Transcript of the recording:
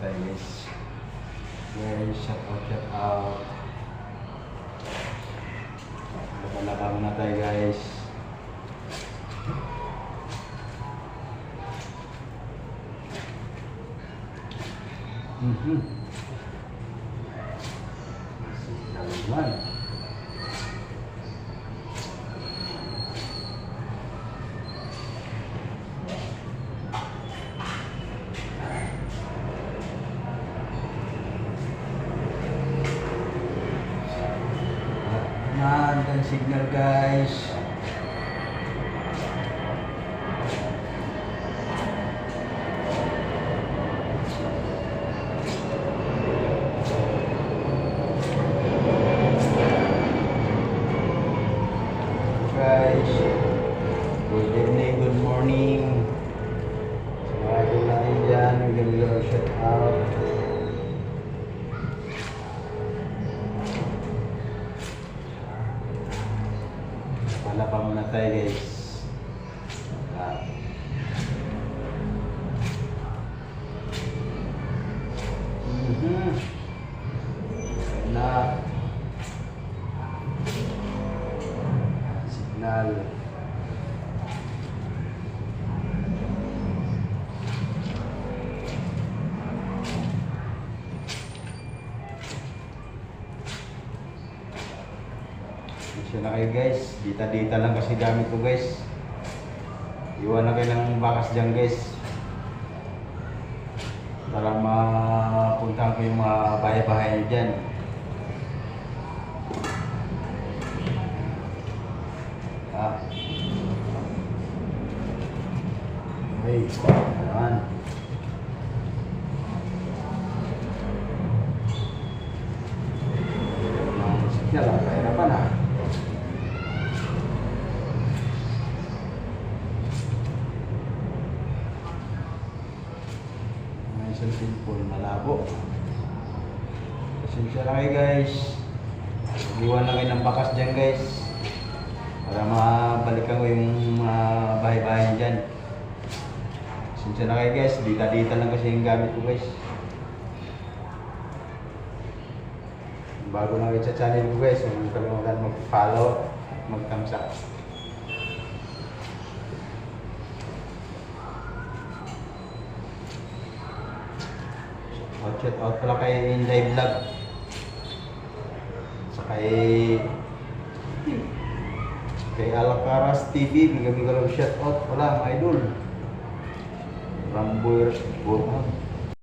tayo guys. Guys, shout out. Laban na tayo guys. Signal 1. Dan signal guys. Guys, good evening, good morning. Sa mga lain dyan, bigyan shout out. Wala pa muna tayo guys. Na signal. Siya na kayo guys, dita-dita lang kasi gamit ko guys. Iwan na kayo ng bakas dyan guys, para mapuntahan ko yung mga bahay-bahay dyan. Okay, ayan. Signal lang, kahirapan ha. Isang simple, malabo. Pasensya na kayo guys. Iwan na kayo ng bakas dyan guys, para mabalikan ko yung mga bahay-bahay dyan. Pasensya na kayo guys, dita-dita lang kasi yung gamit ko guys. Bago na kayo sa channel ko guys, huwag kalimutan mag-follow, mag-thumbs up. Shout out pala kay Inday Vlog. Sa kay Alcaraz TV, bigyan-bigyan lang shout out pala mga idol. Ramboy Sport.